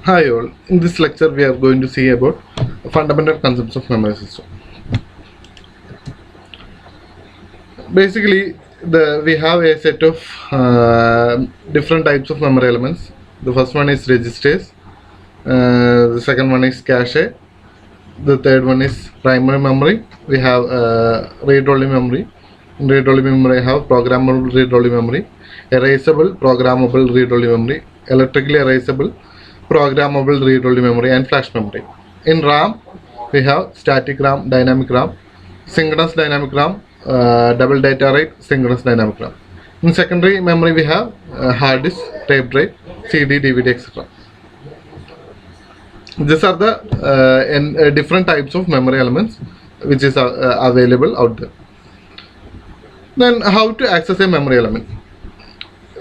Hi all. In this lecture we are going to see about fundamental concepts of memory system. Basically, we have a set of different types of memory elements. The first one is registers. The second one is cache. The third one is primary memory. We have read-only memory. In read-only memory, I have programmable read-only memory, erasable programmable read-only memory, electrically erasable programmable read-only memory, and flash memory. In RAM, we have static RAM, dynamic RAM, synchronous dynamic RAM, double data rate, synchronous dynamic RAM. In secondary memory, we have hard disk, tape drive, CD, DVD, etc. These are the different types of memory elements which is available out there. Then how to access a memory element?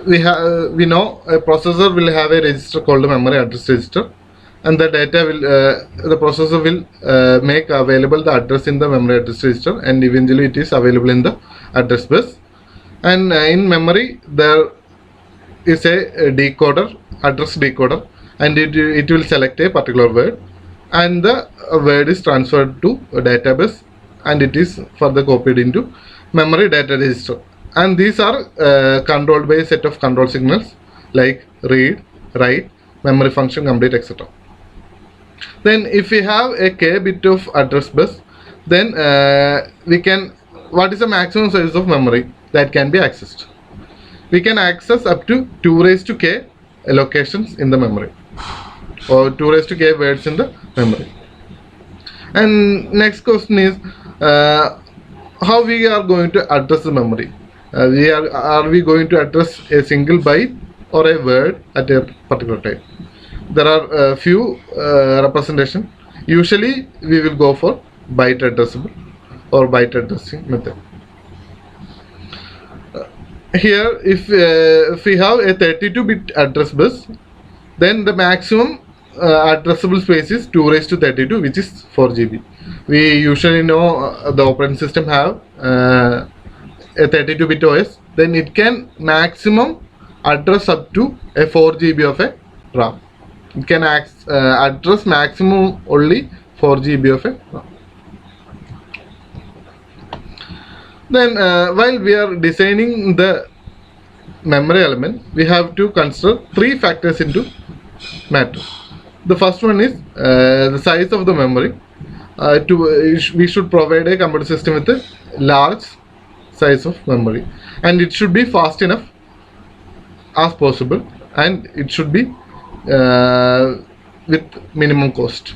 We know a processor will have a register called memory address register, and the data will the processor will make available the address in the memory address register, and eventually it is available in the address bus. And in memory there is a decoder, address decoder, and it will select a particular word, and the word is transferred to a database, and it is further copied into memory data register. And these are controlled by a set of control signals like read, write, memory function, complete, etc. Then if we have a k bit of address bus, then we can, what is the maximum size of memory that can be accessed? We can access up to 2 raised to k locations in the memory, or 2 raised to k words in the memory. And next question is how we are going to address the memory. Are we going to address a single byte or a word at a particular time? There are a few representation. Usually we will go for byte addressable or byte addressing method. Here if we have a 32-bit address bus, then the maximum addressable space is 2 raised to 32, which is 4 GB. We usually know the operating system have a 32-bit OS, then it can maximum address up to a 4 GB of a RAM. It can address maximum only 4 GB of a RAM. Then while we are designing the memory element, we have to consider 3 factors into matter. The first one is the size of the memory. We should provide a computer system with a large size of memory, and it should be fast enough as possible, and it should be with minimum cost.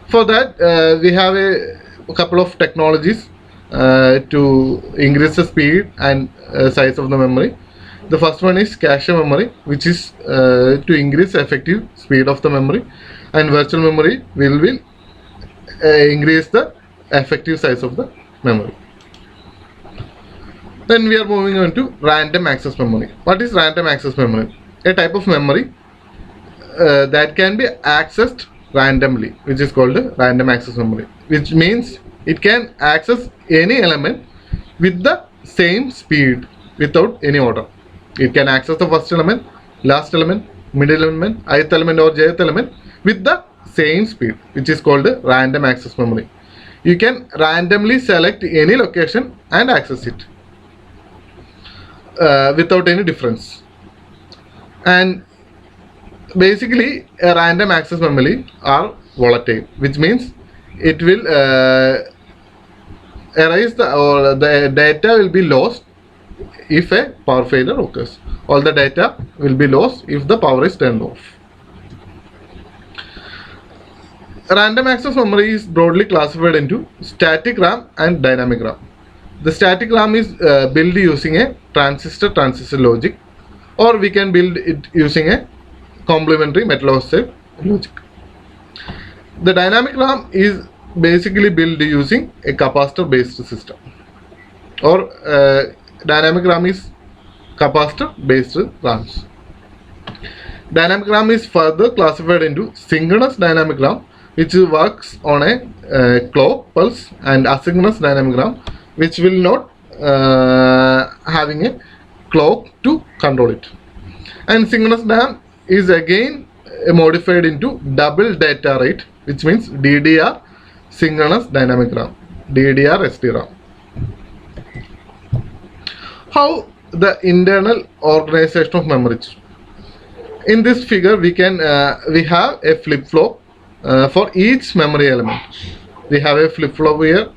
For that we have a couple of technologies to increase the speed and size of the memory. The first one is cache memory, which is to increase effective speed of the memory, and virtual memory will increase the effective size of the memory. Then we are moving on to random access memory. What is random access memory? A type of memory that can be accessed randomly, which is called random access memory, which means it can access any element with the same speed without any order. It can access the first element, last element, middle element, ith element or jth element with the same speed, which is called random access memory. You can randomly select any location and access it without any difference. And basically a random access memory are volatile, which means it will erase the data will be lost if a power failure occurs. All the data will be lost if the power is turned off. Random access memory is broadly classified into static RAM and dynamic RAM. The static RAM is built using a transistor logic, or we can build it using a complementary metal oxide logic. The dynamic RAM is basically built using a capacitor based system, or dynamic RAM is capacitor based RAMs. Dynamic RAM is further classified into synchronous dynamic RAM, which works on a clock pulse, and asynchronous dynamic RAM, which will not having a clock to control it. And synchronous RAM is again modified into double data rate, which means DDR, synchronous dynamic RAM, DDR SDRAM. How the internal organization of memory chip. In this figure, we have a flip-flop for each memory element. We have a flip-flop here,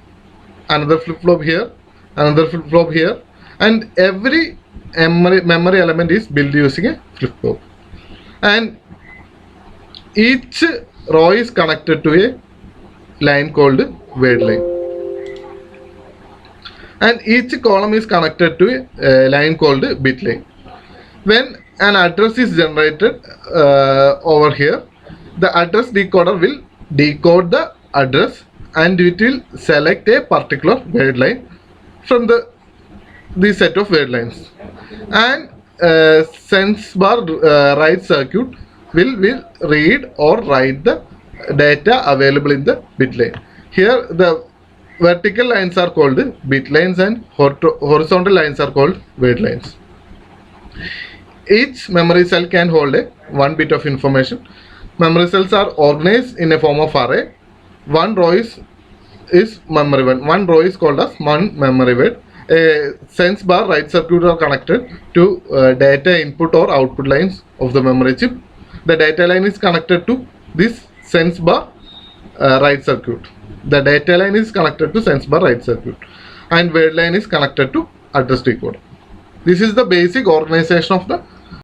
another flip-flop here, another flip-flop here, and every memory element is built using a flip-flop. And each row is connected to a line called word line. And each column is connected to a line called bit line. When an address is generated over here, the address decoder will decode the address and it will select a particular word line from this set of word lines. And sense bar write circuit will read or write the data available in the bit line. Here the vertical lines are called bit lines and horizontal lines are called word lines. Each memory cell can hold one bit of information. Memory cells are organized in a form of array. One row is memory word. One row is called as one memory word. A sense bar write circuit are connected to data input or output lines of the memory chip. The data line is connected to this sense bar write circuit. The data line is connected to sense bar write circuit, and word line is connected to address decoder. This is the basic organization of the